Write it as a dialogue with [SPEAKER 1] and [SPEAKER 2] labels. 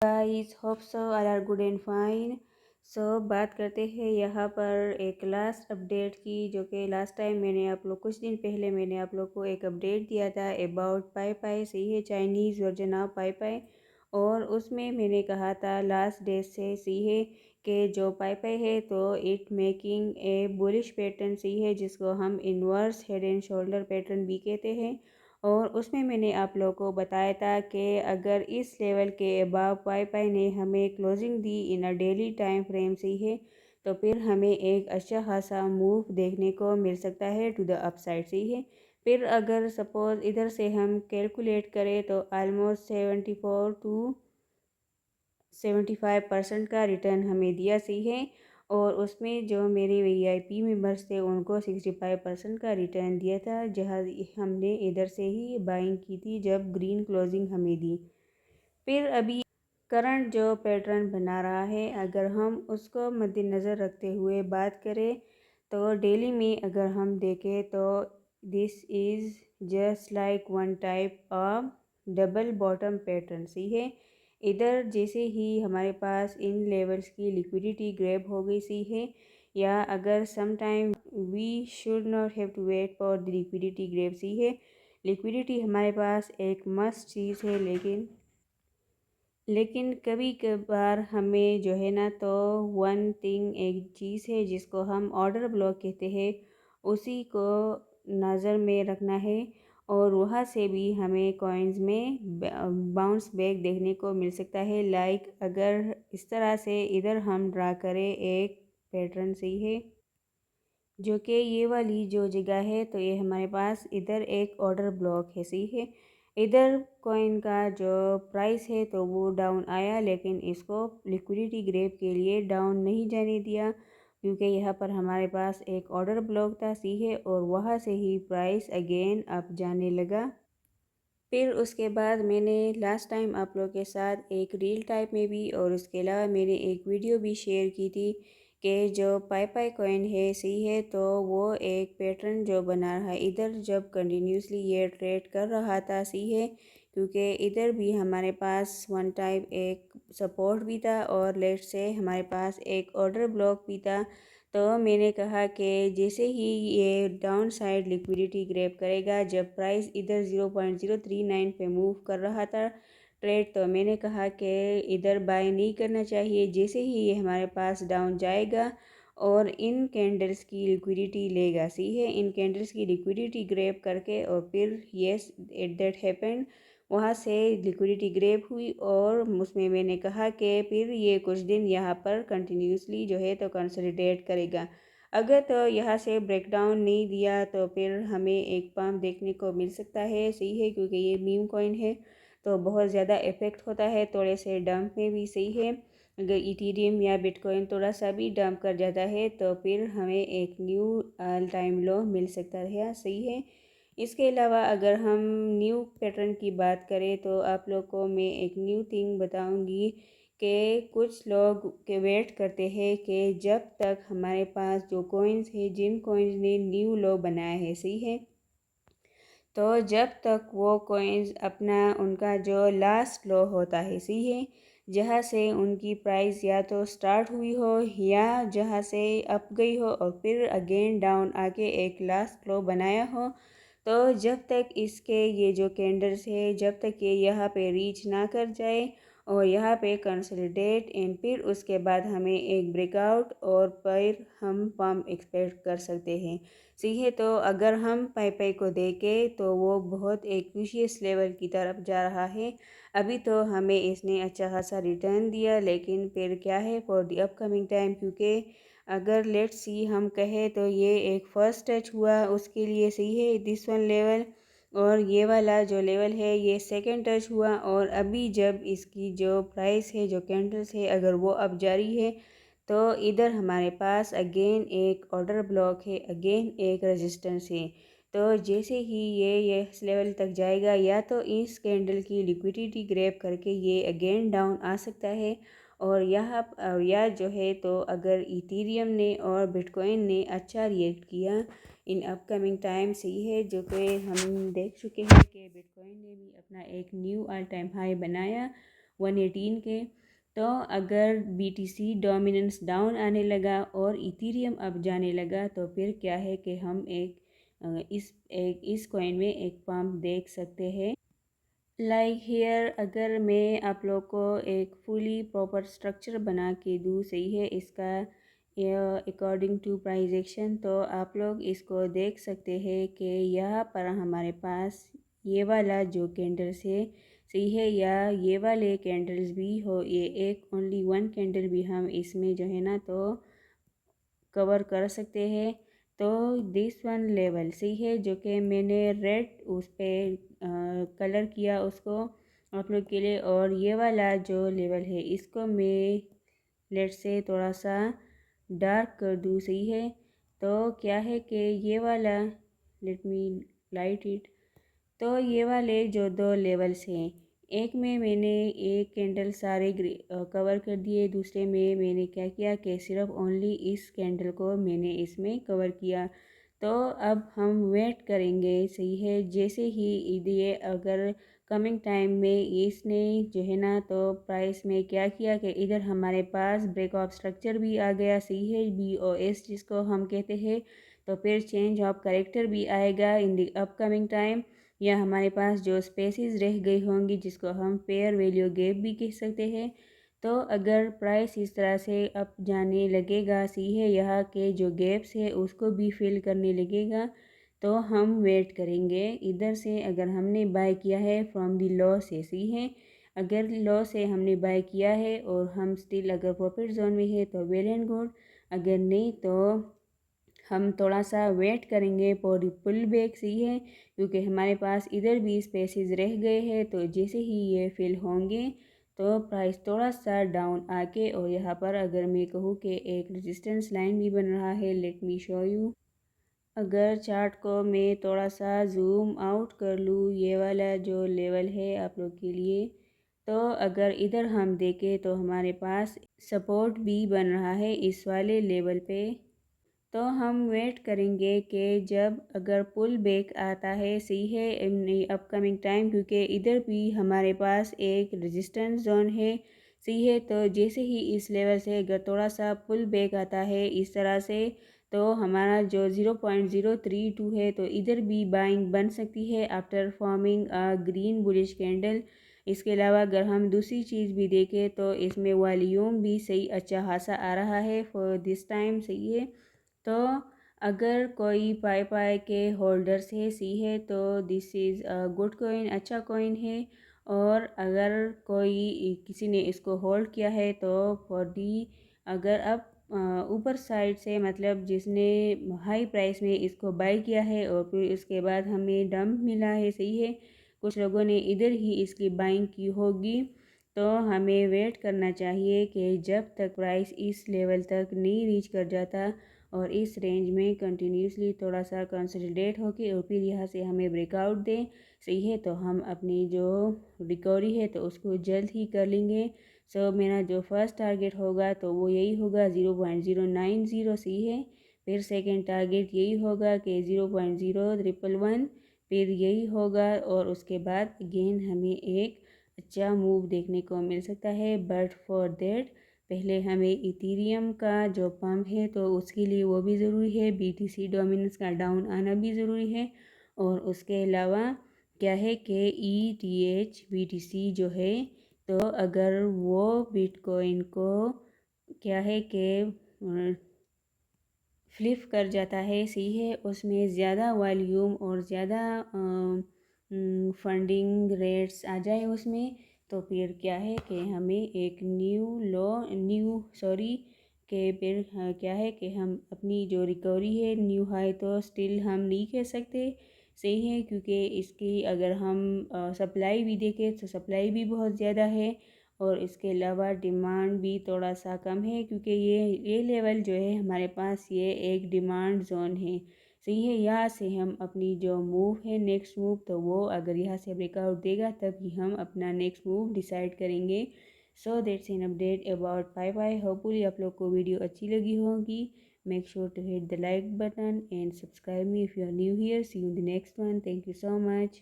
[SPEAKER 1] Guys hope so all are good and fine. बात करते हैं यहाँ पर एक लास्ट अपडेट की, जो कि लास्ट टाइम मैंने आप लोग कुछ दिन पहले मैंने आप लोग को एक अपडेट दिया था अबाउट पाई पाई। सही है, चाइनीज़ वर्जन ऑफ पाई पाई। और उसमें मैंने कहा था लास्ट डेज से सही है कि जो पाई पाई है तो it making a bullish pattern सही है, जिसको हम inverse head and shoulder pattern भी कहते हैं। और उसमें मैंने आप लोगों को बताया था कि अगर इस लेवल के अबाव पाई पाई ने हमें क्लोजिंग दी इन अ डेली टाइम फ्रेम से है, तो फिर हमें एक अच्छा खासा मूव देखने को मिल सकता है टू द अपसाइड से है। फिर अगर सपोज इधर से हम कैलकुलेट करें तो ऑलमोस्ट 74 to 75% का रिटर्न हमें दिया सही है। और उसमें जो मेरे वीआईपी मेंबर्स थे उनको 65% का रिटर्न दिया था, जहाँ हमने इधर से ही बाइंग की थी जब ग्रीन क्लोजिंग हमें दी। फिर अभी करंट जो पैटर्न बना रहा है, अगर हम उसको मद्देनज़र रखते हुए बात करें तो डेली में अगर हम देखें तो this is just like one type of double bottom pattern सी है। इधर जैसे ही हमारे पास इन लेवल्स की लिक्विडिटी ग्रैब हो गई सी है, या अगर some time we should not have to wait for the liquidity grab सी है। लिक्विडिटी हमारे पास एक मस्ट चीज़ है, लेकिन कभी कभार हमें जो है ना, तो वन थिंग एक चीज़ है जिसको हम ऑर्डर ब्लॉक कहते हैं, उसी को नज़र में रखना है। और वहाँ से भी हमें कॉइन्स में बाउंस बैक देखने को मिल सकता है। लाइक अगर इस तरह से इधर हम ड्रा करें एक पैटर्न सही है, जो कि ये वाली जो जगह है, तो ये हमारे पास इधर एक ऑर्डर ब्लॉक है सही है। इधर कॉइन का जो प्राइस है तो वो डाउन आया, लेकिन इसको लिक्विडिटी ग्रैब के लिए डाउन नहीं जाने दिया, क्योंकि यहाँ पर हमारे पास एक ऑर्डर ब्लॉक था सी है, और वहाँ से ही प्राइस अगेन अप जाने लगा। फिर उसके बाद मैंने लास्ट टाइम आप लोग के साथ एक रील टाइप में भी और उसके अलावा मैंने एक वीडियो भी शेयर की थी कि जो पाई पाई कॉइन है सही है, तो वो एक पैटर्न जो बना रहा है इधर जब कंटिन्यूसली ये ट्रेड कर रहा था सही है, क्योंकि इधर भी हमारे पास वन टाइप एक सपोर्ट भी था और लेट से हमारे पास एक ऑर्डर ब्लॉक भी था। तो मैंने कहा कि जैसे ही ये डाउन साइड लिक्विडिटी ग्रैब करेगा, जब प्राइस इधर 0.039 पे मूव कर रहा था ट्रेड, तो मैंने कहा कि इधर बाय नहीं करना चाहिए। जैसे ही ये हमारे पास डाउन जाएगा और इन कैंडल्स की लिक्विडिटी लेगा सी है, इन कैंडल्स की लिक्विडिटी ग्रैब करके, और फिर येस इट दैट हैपेंड, वहाँ से लिक्विडिटी ग्रैब हुई। और उसमें मैंने कहा कि फिर ये कुछ दिन यहाँ पर कंटिन्यूसली जो है तो कंसोलिडेट करेगा। अगर तो यहाँ से ब्रेकडाउन नहीं दिया तो फिर हमें एक पम्प देखने को मिल सकता है सही है, क्योंकि ये मीम कॉइन है तो बहुत ज़्यादा इफेक्ट होता है थोड़े से डंप में भी सही है। अगर इथेरियम या बिटकॉइन थोड़ा सा भी डंप कर जाता है तो फिर हमें एक न्यू ऑल टाइम लो मिल सकता है सही है। इसके अलावा अगर हम न्यू पैटर्न की बात करें तो आप लोग को मैं एक न्यू थिंग बताऊंगी कि कुछ लोग के वेट करते हैं कि जब तक हमारे पास जो कॉइन्स है, जिन कॉइन्स ने न्यू लो बनाया है सही है, तो जब तक वो कॉइन्स अपना उनका जो लास्ट लो होता है सही है, जहाँ से उनकी प्राइस या तो स्टार्ट हुई हो या जहाँ से अप गई हो और फिर अगेन डाउन आके एक लास्ट लो बनाया हो, तो जब तक इसके ये जो कैंडल्स है जब तक ये यहाँ पे रीच ना कर जाए और यहाँ पे कंसोलिडेट एंड फिर उसके बाद हमें एक ब्रेकआउट और फिर हम पम्प एक्सपेक्ट कर सकते हैं सही है। तो अगर हम पाई पाई को देखें तो वो बहुत एक विशियस लेवल की तरफ जा रहा है। अभी तो हमें इसने अच्छा खासा रिटर्न दिया, लेकिन फिर क्या है फॉर द अपकमिंग टाइम, क्योंकि अगर लेट्स सी हम कहें तो ये एक फर्स्ट टच हुआ उसके लिए सही है दिस वन लेवल, और ये वाला जो लेवल है ये सेकंड टच हुआ। और अभी जब इसकी जो प्राइस है, जो कैंडल्स है, अगर वो अब जारी है, तो इधर हमारे पास अगेन एक ऑर्डर ब्लॉक है, अगेन एक रेजिस्टेंस है। तो जैसे ही ये इस लेवल तक जाएगा, या तो इस कैंडल की लिक्विडिटी ग्रैब करके ये अगेन डाउन आ सकता है, और यहाँ या जो है तो अगर इथेरियम ने और बिटकॉइन ने अच्छा रिएक्ट किया इन अपकमिंग टाइम सही है, जो कि हम देख चुके हैं कि बिटकॉइन ने भी अपना एक न्यू ऑल टाइम हाई बनाया, 118 के। तो अगर BTC डोमिनेंस डाउन आने लगा और इथेरियम अप जाने लगा तो फिर क्या है कि हम इस कॉइन में एक पंप देख सकते हैं। लाइक हियर अगर मैं आप लोग को एक फुली प्रॉपर स्ट्रक्चर बना के दूँ, सही है, इसका अकॉर्डिंग टू प्राइस एक्शन, तो आप लोग इसको देख सकते हैं कि यहाँ पर हमारे पास ये वाला जो कैंडल्स है, सही है, या ये वाले कैंडल्स भी हो, ये एक ओनली वन कैंडल भी हम इसमें जो है ना तो कवर कर सकते हैं। तो दिस वन लेवल सही है, जो कि मैंने रेड उस पर कलर किया उसको आप लोग के लिए, और ये वाला जो लेवल है इसको मैं लेट से थोड़ा सा डार्क कर दूँ, सही है। तो क्या है कि ये वाला, लेट मी लाइट इट, तो ये वाले जो दो लेवल्स हैं, एक में मैंने एक कैंडल सारे कवर कर दिए, दूसरे में मैंने क्या किया कि सिर्फ ओनली इस कैंडल को मैंने इसमें कवर किया। तो अब हम वेट करेंगे, सही है, जैसे ही ये अगर कमिंग टाइम में इसने जो है ना तो प्राइस में क्या किया कि इधर हमारे पास ब्रेक ऑफ स्ट्रक्चर भी आ गया, सही है, BOS जिसको हम कहते हैं। तो फिर चेंज ऑफ करेक्टर भी आएगा इन द अपकमिंग टाइम, या हमारे पास जो स्पेसिस रह गई होंगी जिसको हम पेयर वैल्यू गैप भी कह सकते हैं। तो अगर प्राइस इस तरह से अप जाने लगेगा, सी है, यहाँ के जो गैप्स है उसको भी फिल करने लगेगा, तो हम वेट करेंगे इधर से। अगर हमने बाय किया है फ्रॉम दी लॉ से, सी है, अगर लॉ से हमने बाय किया है और हम स्टिल अगर प्रॉफिट जोन में है तो वेल एंड गुड, अगर नहीं तो हम थोड़ा सा वेट करेंगे फॉर पुल बैक, सही है, क्योंकि हमारे पास इधर भी स्पेसेस रह गए हैं। तो जैसे ही ये फिल होंगे तो प्राइस थोड़ा सा डाउन आके, और यहाँ पर अगर मैं कहूँ कि एक रेजिस्टेंस लाइन भी बन रहा है, लेट मी शो यू। अगर चार्ट को मैं थोड़ा सा जूम आउट कर लूँ, ये वाला जो लेवल है आप लोग के लिए, तो अगर इधर हम देखें तो हमारे पास सपोर्ट भी बन रहा है इस वाले लेवल पे। तो हम वेट करेंगे कि जब अगर पुल बैक आता है, सही है, इन अपकमिंग टाइम, क्योंकि इधर भी हमारे पास एक रेजिस्टेंस जोन है, सही है। तो जैसे ही इस लेवल से अगर थोड़ा सा पुल बैक आता है इस तरह से, तो हमारा जो 0.032 है, तो इधर भी बाइंग बन सकती है after forming a green bullish candle. इसके अलावा अगर हम दूसरी चीज़ भी देखें तो इसमें वॉल्यूम भी सही अच्छा खासा आ रहा है फॉर दिस टाइम, सही है। तो अगर कोई पाई के होल्डर्स है, सी है, तो this is a good coin, अच्छा कॉइन है। और अगर कोई किसी ने इसको होल्ड किया है तो फॉर दी, अगर अब ऊपर साइड से, मतलब जिसने हाई प्राइस में इसको बाय किया है और फिर उसके बाद हमें डंप मिला है, सही है, कुछ लोगों ने इधर ही इसकी बाइंग की होगी, तो हमें वेट करना चाहिए कि जब तक प्राइस इस लेवल तक नहीं रीच कर जाता और इस रेंज में कंटिन्यूसली थोड़ा सा कंसोलिडेट होके और फिर यहाँ से हमें ब्रेकआउट दें, सही है, तो हम अपनी जो रिकवरी है तो उसको जल्द ही कर लेंगे। सो मेरा जो फर्स्ट टारगेट होगा तो वो यही होगा 0.090, सही है। फिर सेकंड टारगेट यही होगा कि 0.0111, फिर यही होगा, और उसके बाद अगेन हमें एक अच्छा मूव देखने को मिल सकता है। बट फॉर देट पहले हमें इथेरियम का जो पम्प है तो उसके लिए वो भी ज़रूरी है, BTC डोमिनेंस का डाउन आना भी ज़रूरी है। और उसके अलावा क्या है कि ETH BTC जो है, तो अगर वो बिटकॉइन को क्या है कि फ्लिप कर जाता है, सही है, उसमें ज़्यादा वॉल्यूम और ज़्यादा फंडिंग रेट्स आ जाए उसमें, तो फिर क्या है कि हमें एक के फिर क्या है कि हम अपनी जो रिकवरी है न्यू हाई तो स्टिल हम नहीं कह सकते, सही है, क्योंकि इसकी अगर हम सप्लाई भी देखें तो सप्लाई भी बहुत ज़्यादा है, और इसके अलावा डिमांड भी थोड़ा सा कम है, क्योंकि ये लेवल जो है हमारे पास ये एक डिमांड जोन है, सही है। यहाँ से हम अपनी जो मूव है नेक्स्ट मूव, तो वो अगर यहाँ से ब्रेकआउट देगा तभी हम अपना नेक्स्ट मूव डिसाइड करेंगे। So that's an update about Pi. Hopefully आप लोग को वीडियो अच्छी लगी होगी। Make sure to hit the like button and subscribe me if you are new here. See you in the next one. Thank you so much.